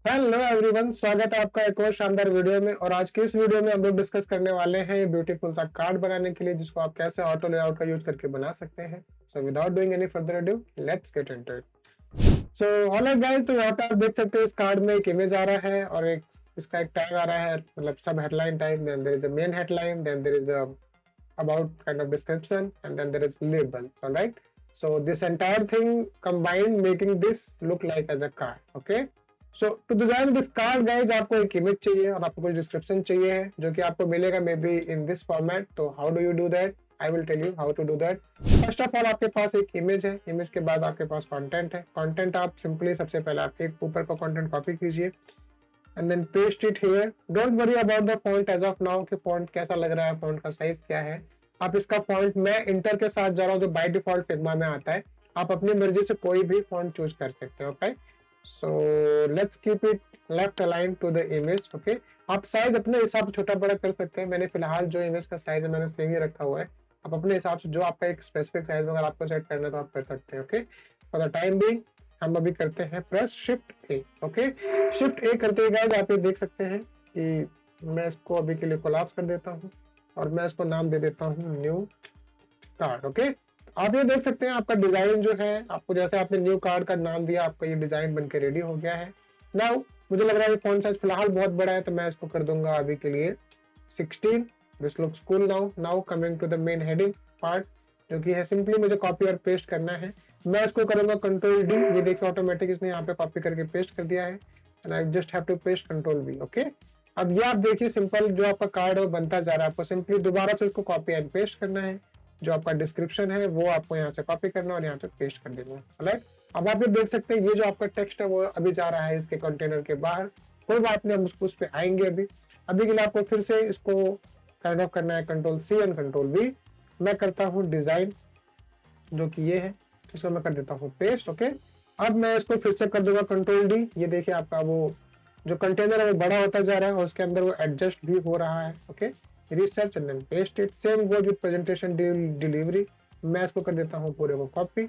Hello everyone, स्वागत है आपका एक और शानदार वीडियो में। और आज के इस वीडियो में हम लोग डिस्कस करने वाले हैं ये ब्यूटीफुल सा कार्ड बनाने के लिए, जिसको आप कैसे ऑटो लेआउट का यूज करके बना सकते हैं। So without doing any further ado, let's get into it. So alright guys, तो यहाँ पे आप देख सकते हैं इस कार्ड में एक इमेज आ रहा है और एक इसका एक टैग आ रहा है, मतलब सब headline type. Then there is a main headline, then there is a about kind of description, and then there is label. All right, so this entire thing combined making this look like as a card. Okay, so to design this card guys, आपको एक image चाहिए और आपको कुछ description चाहिए है, जो कि आपको मिलेगा may be in this format. तो how do you do that? I will tell you how to do that. First of all आपके पास एक इमेज है, इमेज के बाद आपके पास कंटेंट है। कंटेंट आप सिंपली सबसे पहले आप एक ऊपर का कंटेंट कॉपी कीजिए and then paste it here. Don't worry about the font as of now कि font कैसा लग रहा है, font का साइज क्या है। आप इसका font, मैं इंटर के साथ जा रहा हूँ जो बाय डिफॉल्ट फिग्मा में आता है। आप अपनी मर्जी से कोई भी font चूज कर सकते हो। Okay, so let's keep it left align to the image. Okay, आप साइज अपने हिसाब से छोटा बड़ा कर सकते हैं। मैंने फिलहाल जो इमेज का साइज है मैंने सेम ही रखा हुआ है। आप अपने हिसाब से जो आपका एक स्पेसिफिक साइज अगर आपको सेट करना है तो आप कर सकते हैं। Okay, for the time being हम अभी करते हैं प्रेस शिफ्ट ए। ओके, शिफ्ट ए करते ही आप ये देख सकते हैं कि मैं इसको अभी के लिए कोलैप्स कर देता हूँ और मैं इसको नाम दे देता हूँ न्यू कार्ड। ओके, आप ये देख सकते हैं आपका डिजाइन जो है, आपको जैसे आपने न्यू कार्ड का नाम दिया, आपका ये डिजाइन बनके रेडी हो गया है। नाउ मुझे लग रहा है फॉन्ट साइज फिलहाल बहुत बड़ा है, तो मैं इसको कर दूंगा अभी के लिए 16। This looks cool now. Now coming to the main heading part, जो कि है सिंपली मुझे कॉपी और पेस्ट करना है। मैं इसको करूंगा कंट्रोल डी। ये देखिए ऑटोमेटिक इसने यहाँ पे कॉपी करके पेस्ट कर दिया है and I just have to paste control V. Okay, अब ये आप देखिए सिंपल जो आपका कार्ड है वो बनता जा रहा है। आपको सिंपली दोबारा से इसको कॉपी एंड पेस्ट करना है। जो आपका डिस्क्रिप्शन है वो आपको यहाँ से कॉपी करना है और यहाँ पे पेस्ट कर देना है। राइट, अब आप ये देख सकते हैं ये जो आपका टेक्स्ट है वो अभी जा रहा है इसके कंटेनर के बाहर। कोई बात नहीं, हम उसको उस पर आएंगे। अभी के लिए आपको फिर से इसको काइंड ऑफ करना है control C and control V. मैं करता हूँ डिजाइन, जो कि ये है, इसको मैं कर देता हूँ पेस्ट। ओके, अब मैं इसको फिर से कर दूंगा कंट्रोल डी। ये देखिए आपका वो जो कंटेनर है वो बड़ा होता जा रहा है और उसके अंदर वो एडजस्ट भी हो रहा है। Okay, research and then paste it. Same goes with presentation delivery. मैं इसको कर देता हूँ पूरे को कॉपी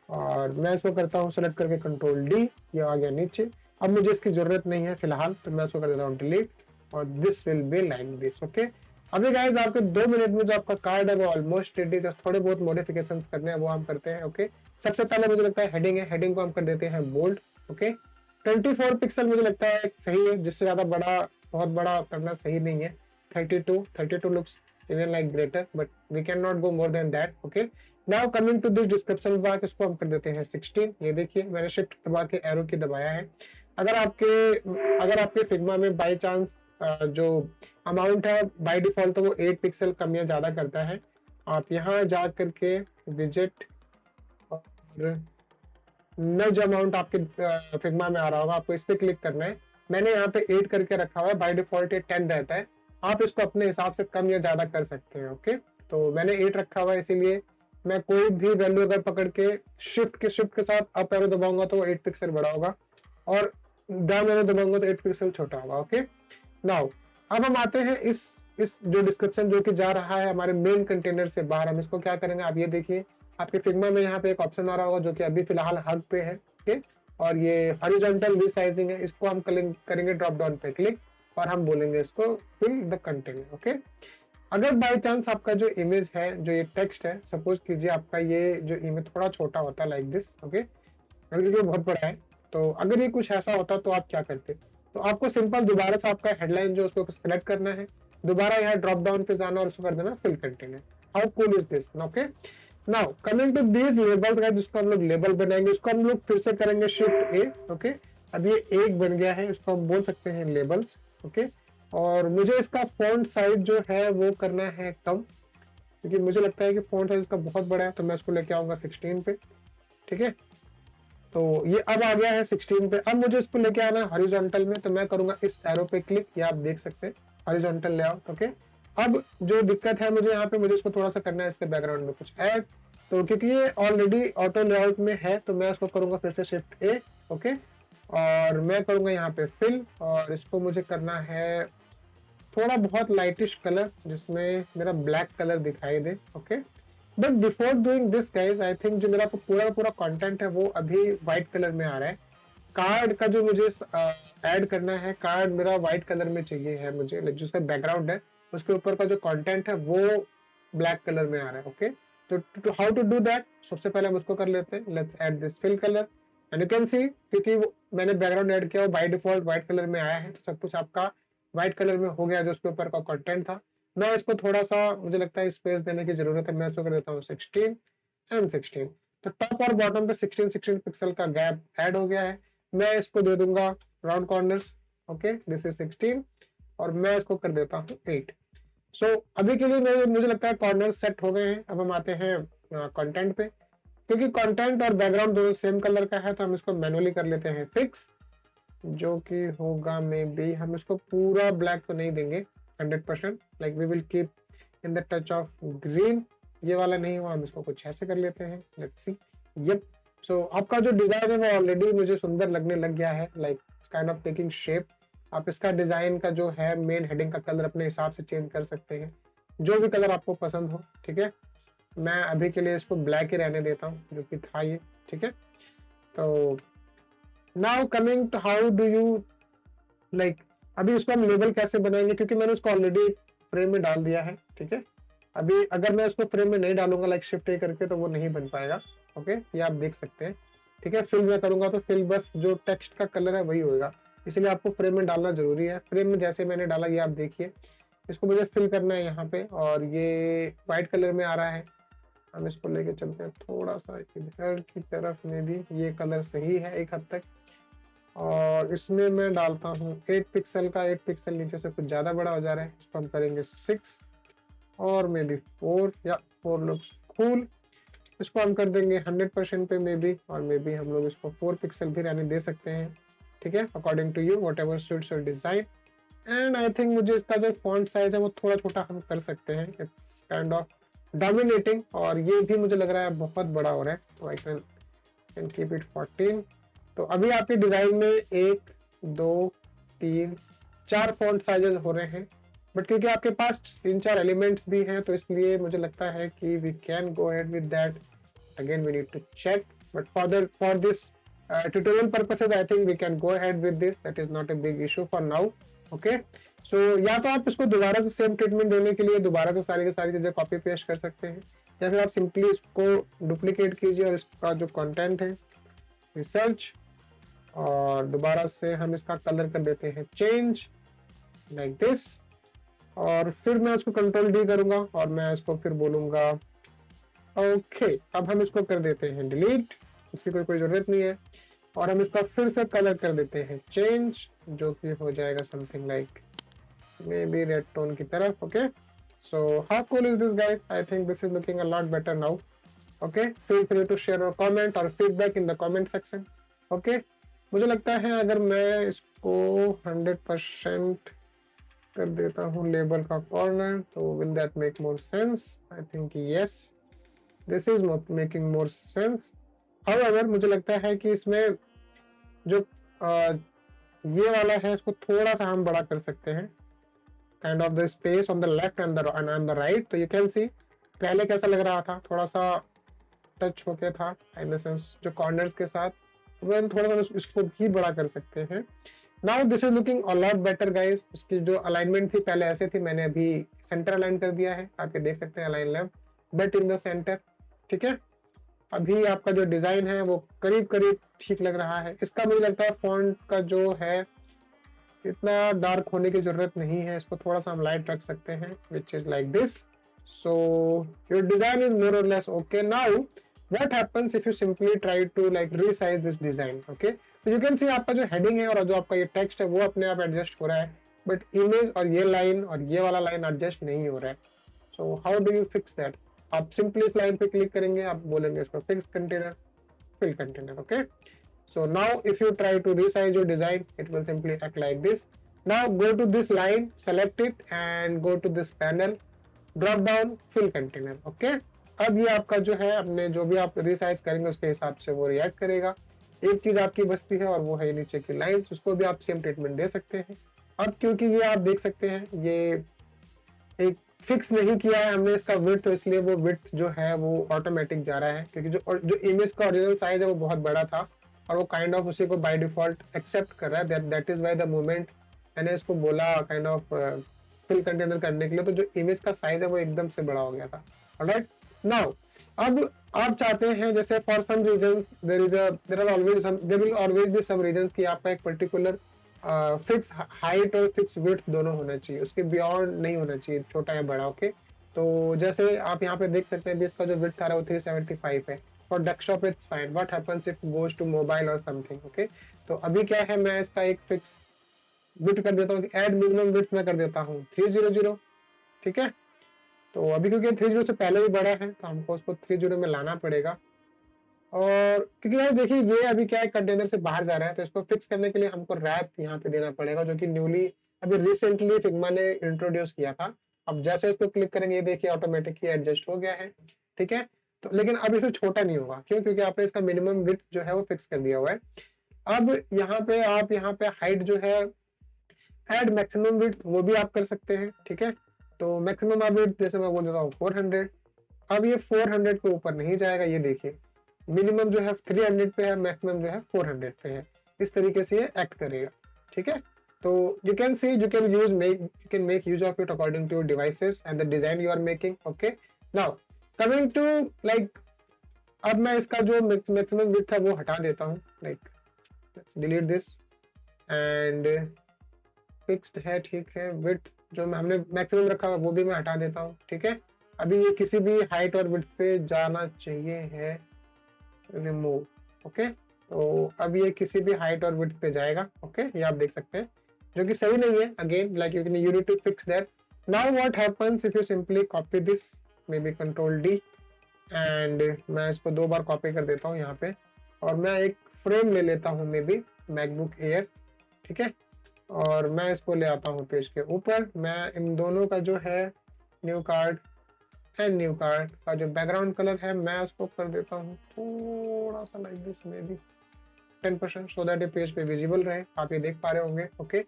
और मैं इसको करता हूँ सेलेक्ट करके कंट्रोल डी, ये आ गया नीचे। अब मुझे इसकी जरूरत नहीं है फिलहाल, तो मैं इसको कर देता हूँ डिलीट और this will be like this. Okay, अभी गाइस आपके 2 मिनट में जो आपका कार्ड है वो ऑलमोस्ट रेडी है। थोड़े बहुत मॉडिफिकेशंस करने हैं वो हम करते हैं। ओके, सबसे पहले मुझे लगता है हेडिंग है, हेडिंग को हम कर देते हैं बोल्ड। ओके, 24 पिक्सल मुझे लगता है सही है, जिससे ज्यादा बड़ा, बहुत बड़ा करना सही नहीं है। 32 looks even like greater, but we can not go more than that. Okay, now coming to this description bar, इसको हम कर देते हैं 16। ये देखिए मैंने शिफ्ट दबा के एरो की दबाया है। अगर आपके फिग्मा में बाय चांस जो अमाउंट है बाय डिफॉल्ट तो वो 8 पिक्सल कम या ज्यादा करता है। आप यहाँ जा करके विजिट और नए जो अमाउंट आपके फिग्मा में आ रहा होगा आपको इस पे क्लिक करना है। मैंने यहाँ पे 8 करके रखा हुआ है, बाय डिफॉल्ट ये 10 रहता है। आप इसको अपने हिसाब से कम या ज्यादा कर सकते हैं। ओके, तो मैंने 8 रखा हुआ है, इसीलिए मैं कोई भी वैल्यू अगर पकड़ के शिफ्ट के साथ अप एरो दबाऊंगा तो 8 पिक्सल बड़ा होगा और डाउन एरो दबाऊंगा तो 8 पिक्सल छोटा होगा। ओके, नाउ अब हम आते हैं इस जो डिस्क्रिप्शन जो कि जा रहा है हमारे मेन कंटेनर से बाहर, हम इसको क्या करेंगे आप ये देखिए। आपके फिग्मा में यहाँ पे एक ऑप्शन आ रहा होगा जो कि अभी फिलहाल हग पे है। ओके, और ये हॉरिजॉन्टल रीसाइजिंग है, इसको हम करेंगे ड्रॉप डाउन पे क्लिक और हम बोलेंगे इसको फिल द कंटेनर। ओके, अगर बाय चांस आपका जो इमेज है, जो ये टेक्स्ट है, सपोज कीजिए आपका ये जो इमेज थोड़ा छोटा होता है लाइक दिस। ओके, क्योंकि बहुत बड़ा है, तो अगर ये कुछ ऐसा होता तो आप क्या करते? तो आपको सिंपल दोबारा से आपका हेडलाइन जो उसको सिलेक्ट करना है, दोबारा यहाँ ड्रॉप डाउन पे जाना और उसको कर देना fill container. How cool is this? Okay, now coming to this labels guys, जिसको हम लोग लेबल बनाएंगे, उसको हम लोग फिर से करेंगे शिफ्ट ए। ओके, अब ये एक बन गया है, इसको हम बोल सकते हैं लेबल्स। ओके, और मुझे इसका फॉन्ट साइज जो है वो करना है कम, क्योंकि मुझे लगता है कि फॉन्ट साइज इसका बहुत बड़ा है, तो मैं इसको लेके आऊंगा 16 पे। ठीक है, तो ये अब आ गया है 16 पे। अब मुझे इसको लेके आना है हॉरिजॉन्टल में, तो मैं करूंगा इस एरो पे क्लिक, ये आप देख सकते हैं हॉरिजॉन्टल लेआउट। ओके, अब जो दिक्कत है मुझे यहाँ पे, मुझे इसको थोड़ा सा करना है इसके बैकग्राउंड में कुछ ऐड, तो क्योंकि ये ऑलरेडी ऑटो लेआउट में है तो मैं इसको करूंगा फिर से शिफ्ट ए। ओके, और मैं करूंगा यहाँ पे फिल और इसको मुझे करना है थोड़ा बहुत लाइटिश कलर जिसमें मेरा ब्लैक कलर दिखाई दे। Okay, but before doing this guys, I think जो मेरा पूरा का पूरा कंटेंट है वो अभी व्हाइट कलर में आ रहा है, कार्ड का जो मुझे ऐड करना है, कार्ड मेरा व्हाइट कलर में चाहिए है मुझे, लाइक जो उसका बैकग्राउंड है उसके ऊपर का जो कंटेंट है वो ब्लैक कलर में आ रहा है। ओके, तो हाउ टू डू दैट, सबसे पहले हम उसको कर लेते हैं। Let's add this fill colour and you can see, क्योंकि मैंने बैकग्राउंड ऐड किया, बाय डिफॉल्ट व्हाइट कलर में आया है, तो सब कुछ आपका व्हाइट कलर में हो गया जो उसके ऊपर का कंटेंट था। मैं इसको थोड़ा सा, मुझे लगता है स्पेस देने की जरूरत है, मैं इसको कर देता हूँ 16 एंड 16। तो टॉप और बॉटम पे 16 पिक्सल का गैप ऐड हो गया है। मैं इसको दे दूंगा round corners. Okay, this is 16 और मैं इसको कर देता हूँ 8। सो अभी के लिए मुझे लगता है कॉर्नर सेट हो गए हैं। अब हम आते हैं कंटेंट पे, क्योंकि कंटेंट और बैकग्राउंड दोनों सेम कलर का है तो हम इसको मैनुअली कर लेते हैं फिक्स, जो कि होगा में भी हम इसको पूरा ब्लैक तो नहीं देंगे 100%, like we will keep in the touch of green. ये वाला नहीं हुआ, हम इसको कुछ ऐसे कर लेते हैं। Let's see. यप, सो आपका जो डिजाइन है वो ऑलरेडी मुझे सुंदर लगने लग गया है, like kind of taking shape. आप इसका डिजाइन का जो है मेन हेडिंग का कलर अपने हिसाब से चेंज कर सकते हैं, जो भी कलर आपको पसंद हो। ठीक है, मैं अभी के लिए इसको ब्लैक ही रहने देता हूँ जो कि था ये। ठीक है, तो now coming to how do you like, अभी इसको हम लेबल कैसे बनाएंगे, क्योंकि मैंने उसको ऑलरेडी फ्रेम में डाल दिया है। ठीक है, अभी अगर मैं उसको फ्रेम में नहीं डालूंगा लाइक शिफ्ट ए करके तो वो नहीं बन पाएगा। ओके, ये आप देख सकते हैं। ठीक है, फिल में करूंगा तो फिल बस जो टेक्स्ट का कलर है वही होगा, इसलिए आपको फ्रेम में डालना जरूरी है। फ्रेम में जैसे मैंने डाला ये आप देखिए, इसको मुझे फिल करना है यहाँ पे, और ये व्हाइट कलर में आ रहा है। हम इसको लेके चलते हैं थोड़ा सा इधर की तरफ में भी, ये कलर सही है एक हद तक। और इसमें मैं डालता हूँ 8 पिक्सल का, 8 पिक्सल नीचे से कुछ ज्यादा बड़ा हो जा रहा है, इसको हम करेंगे 6 और मे बी 4 या 4 लुक्स कूल। इसको हम कर देंगे 100% पे मे बी, और मे बी हम लोग इसको 4 पिक्सल भी रहने दे सकते हैं। ठीक है, according to you whatever suits your design. And I think मुझे इसका जो फॉन्ट साइज है वो थोड़ा छोटा हम कर सकते हैं, इट्स काइंड ऑफ डोमिनेटिंग, और ये भी मुझे लग रहा है बहुत बड़ा हो रहा है, तो आई कैन कीप इट 14। तो अभी आपके डिजाइन में 1 2 3 4 फॉन्ट साइजेस हो रहे हैं, बट क्योंकि आपके पास 3-4 एलिमेंट्स भी हैं तो इसलिए मुझे लगता है कि we can go ahead with that. Again we need to check, but for this tutorial purposes I think we can go ahead with this, that is not a big issue for now. Okay, so या तो आप इसको दोबारा से same treatment देने के लिए दोबारा से सारी की सारी चीजें कॉपी पेस्ट कर सकते हैं, या फिर आप सिंपली इसको डुप्लीकेट कीजिए और इसका जो कंटेंट है रिसर्च, और दोबारा से हम इसका कलर कर देते हैं चेंज लाइक दिस, और फिर मैं उसको कंट्रोल डी करूंगा और मैं इसको फिर बोलूंगा ओके। अब हम इसको कर देते हैं डिलीट, इसकी कोई जरूरत नहीं है, और हम इसका फिर से कलर कर देते हैं चेंज, जो कि हो जाएगा something like maybe red tone की तरफ। Okay, so how cool is this guys, I think this is looking a lot better now. Okay, feel free to share और कमेंट और feedback in the comment section. Okay, मुझे लगता है अगर मैं इसको 100% कर देता हूँ लेबल का कॉर्नर, तो will that make more sense? I think yes, this is making more sense. However मुझे लगता है कि इसमें जो ये वाला है इसको थोड़ा सा हम बड़ा कर सकते हैं, kind of the space on the left and on the right. तो यू कैन सी पहले कैसा लग रहा था, थोड़ा सा टच होके था इन द सेंस जो कॉर्नर्स के साथ, तो थोड़ा सा इसको भी बड़ा कर सकते हैं। Now this is looking a lot better guys. इसकी जो अलाइनमेंट थी पहले ऐसे थी, मैंने अभी सेंटर अलाइन कर दिया है, आप ये देख सकते हैं align left but in the centre. ठीक है, अभी आपका जो डिजाइन है वो करीब करीब ठीक लग रहा है। इसका मुझे लगता है फॉन्ट का जो है इतना डार्क होने की जरूरत नहीं है, इसको थोड़ा सा हम लाइट रख सकते हैं, which is like this. So your design is more और less okay. Now what happens if you simply try to like resize this design. Okay, तो यू कैन सी आपका जो हेडिंग है और जो आपका ये टेक्स्ट है वो अपने आप एडजस्ट हो रहा है, बट इमेज और ये लाइन और ये वाला लाइन एडजस्ट नहीं हो रहा है। So how do you fix that? आप सिंपली इस लाइन पे क्लिक करेंगे, आप बोलेंगे इसको fix container, fill container. Okay, so now if you try to resize your design, it will simply act like this. Now go to this line, select it and go to this panel, drop down fill container. Okay, अब ये आपका जो है अपने जो भी आप resize करेंगे उसके हिसाब से वो रिएक्ट करेगा। एक चीज आपकी बचती है और वो है नीचे की लाइंस, उसको भी आप सेम ट्रीटमेंट दे सकते हैं। अब क्योंकि ये आप देख सकते हैं ये एक फिक्स नहीं किया है हमने इसका विड्थ, तो इसलिए वो विड्थ जो है वो ऑटोमेटिक जा रहा है, क्योंकि जो इमेज का ओरिजिनल साइज है वो बहुत बड़ा था, और वो काइंड ऑफ उसी को बाय डिफॉल्ट एक्सेप्ट कर रहा है। That is why the moment मैंने इसको बोला काइंड ऑफ फिल कंटेनर करने के लिए, तो जो इमेज का साइज है वो एकदम से बड़ा हो गया था। ऑलराइट, नाउ अब आप चाहते हैं जैसे for some reasons there will always be some reasons कि आपका एक पर्टिकुलर फिक्स हाइट और फिक्स विड्थ दोनों होना चाहिए, उसके बियॉन्ड नहीं होना चाहिए, छोटा या बड़ा। ओके, तो जैसे आप यहाँ पे देख सकते हैं भी इसका जो विड्थ आ रहा है वो 375 है। For desktop it's fine, what happens if goes to mobile और समथिंग। ओके, तो अभी क्या है, मैं इसका एक फिक्स विड्थ कर देता हूँ कि ऐड मिनिमम विड्थ मैं कर देता हूँ 300। ठीक है, तो अभी क्योंकि 30 से पहले भी बड़ा है तो हमको उसको 30 में लाना पड़ेगा। और क्योंकि यार देखिए ये अभी क्या है, कंटेनर से बाहर जा रहा है, तो इसको फिक्स करने के लिए हमको रैप यहाँ पे देना पड़ेगा, जो कि न्यूली अभी रिसेंटली फिग्मा ने इंट्रोड्यूस किया था। अब जैसे इसको क्लिक करेंगे, ये देखिए ऑटोमेटिक ही एडजस्ट हो गया है। ठीक है, तो लेकिन अब इसे छोटा नहीं होगा, क्यों? क्योंकि आपने इसका मिनिमम विड्थ जो है वो फिक्स कर दिया हुआ है। अब यहाँ पे आप यहाँ पे हाइट जो है एड मैक्सिमम विड्थ वो भी आप कर सकते हैं। ठीक है, तो मैक्सिमम आप विड्थ जैसे मैं बोल देता हूँ 400। अब ये 400 के ऊपर नहीं जाएगा, ये देखिए मिनिमम जो है 300 पे है, मैक्सिमम जो है 400 पे है। इस तरीके से ये एक्ट करेगा। ठीक है, तो you can see you can make use of it according to your devices and the design you are making. Okay, now coming to like, अब मैं इसका जो मैक्सिमम विड्थ है वो हटा देता हूँ। Like let's delete this and fixed है। ठीक है, विड्थ जो हमने मैक्सिमम रखा हुआ वो भी मैं हटा देता हूँ। ठीक है, अभी ये किसी भी हाइट और विड्थ पे जाना चाहिए है, रिमूव। ओके, तो अब ये किसी भी हाइट और विड्थ पे जाएगा। ओके, ये आप देख सकते हैं, जो कि सही नहीं है। Again like you need to fix that. Now what happens if you simply copy this, maybe control D, and मैं इसको 2 बार कॉपी कर देता हूँ यहाँ पे, और मैं एक फ्रेम ले लेता हूँ, मे बी मैकबुक एयर। ठीक है, और मैं इसको ले आता हूँ पेज के ऊपर। मैं इन दोनों का जो है new card and new card का जो बैकग्राउंड कलर है मैं उसको कर देता हूँ थोड़ा सा like this, may be 10%, so that ये पेज पे विजिबल रहे। आप ये देख पा रहे होंगे। ओके,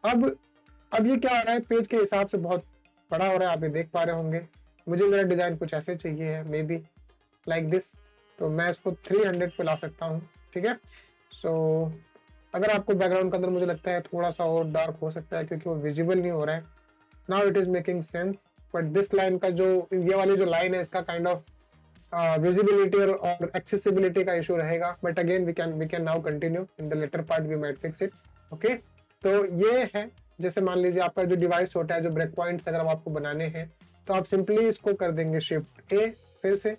अब ये क्या हो रहा है, पेज के हिसाब से बहुत बड़ा हो रहा है, आप ये देख पा रहे होंगे। मुझे मेरा डिजाइन कुछ ऐसे चाहिए है, मे बी लाइक दिस, तो मैं इसको 300 पे ला सकता हूँ। ठीक है, सो अगर आपको बैकग्राउंड के अंदर मुझे लगता है थोड़ा सा और डार्क हो सकता है क्योंकि वो विजिबल नहीं हो रहा है। Now it is making sense, but this line का जो ये वाली जो लाइन है इसका काइंड ऑफ विजिबिलिटी और एक्सेसिबिलिटी का इशू रहेगा। But again we can now continue in the later part, we might fix it. Okay, तो ये है, जैसे मान लीजिए आपका जो डिवाइस छोटा है, जो ब्रेक पॉइंट्स अगर आपको बनाने हैं तो आप सिंपली इसको कर देंगे शिफ्ट ए फिर से,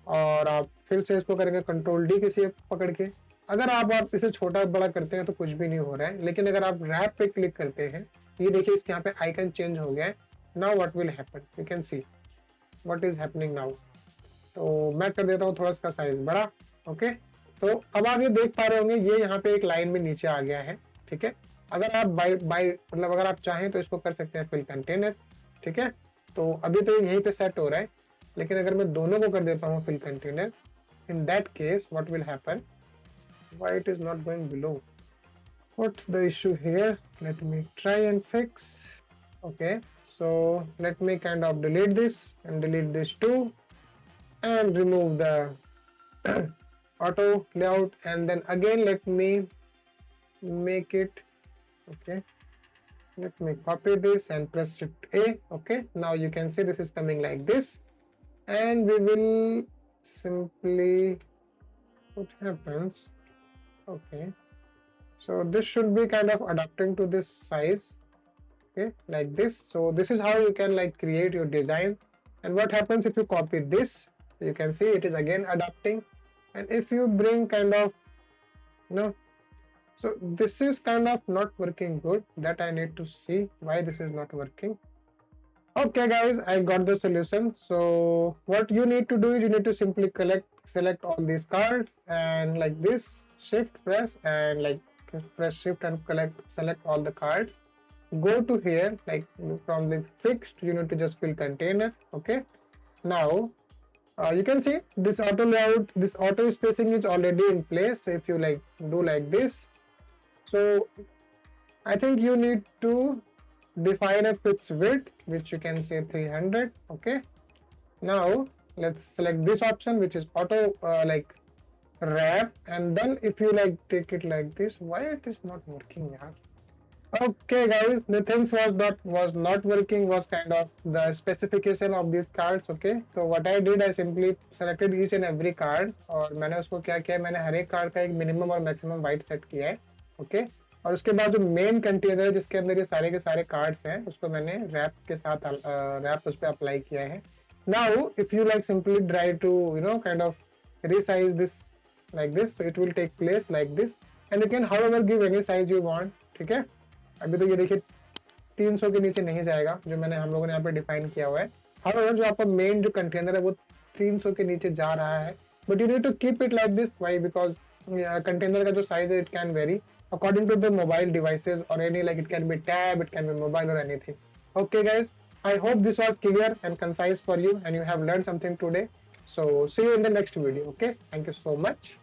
और आप फिर से इसको करेंगे कंट्रोल डी किसी पकड़ के। अगर आप इसे छोटा बड़ा करते हैं तो कुछ भी नहीं हो रहा है, लेकिन अगर आप रैप पे क्लिक करते हैं, ये देखिए इसके यहाँ पे आइकन चेंज हो गया है। Now what will happen, you can see what is happening now. तो मैं कर देता हूँ थोड़ा इसका साइज बड़ा। ओके, तो अब आप ये देख पा रहे होंगे ये यहाँ पे एक लाइन में नीचे आ गया है। ठीक है, अगर आप बाय मतलब अगर आप चाहें तो इसको कर सकते हैं फिल कंटेनर। ठीक है, तो अभी तो यहीं पे सेट हो रहा है, लेकिन अगर मैं दोनों को कर देता हूँ fill container, in that case what will happen, why it is not going below, what's the issue here, let me try and fix. Okay, so let me kind of delete this and delete this too, and remove the auto layout, and then again let me make it. Okay, let me copy this and press shift A. Okay, now you can see this is coming like this, and we will simply, what happens, okay, so this should be kind of adapting to this size. Okay, like this. So this is how you can like create your design. And what happens if you copy this, you can see it is again adapting. And if you bring kind of, you know, so this is kind of not working good, that I need to see why this is not working. Okay guys, I got the solution. So what you need to do is you need to simply select all these cards and like this, shift press and like press shift and select all the cards. Go to here, like from the fixed, you need to just fill container. Okay, now you can see this auto layout, this auto spacing is already in place. So if you like do like this, so I think you need to define a fixed width, which you can say 300. Okay, now let's select this option, which is auto like wrap, and then if you like take it like this, why it is not working, yaar? Okay guys, the things was not working was kind of the specification of these cards. Okay, so what I did, I simply selected each and every card और मैंने उसको क्या किया, मैंने हर एक card का एक minimum और मैक्सिमम वाइट सेट किया है. ओके, और उसके बाद जो मेन कंटेनर है जिसके अंदर ये सारे के सारे कार्ड्स हैं उसको मैंने रैप के साथ रैप उस पर अप्लाई किया है. Now if you like simply try to kind of resize this like this, so it will take place like this and you can however give any size you want. ठीक है, अभी तो ये देखिए 300 के नीचे नहीं जाएगा जो मैंने हम लोगों ने यहाँ पे डिफाइन किया हुआ है. however जो आपका मेन जो कंटेनर है वो 300 के नीचे जा रहा है, but you need to keep it like this. Why? Because container का जो साइज है it can vary according to the mobile devices or any, like it can be tab, it can be mobile or anything. Okay guys, I hope this was clear and concise for you and you have learned something today. So see you in the next video. Okay, thank you so much.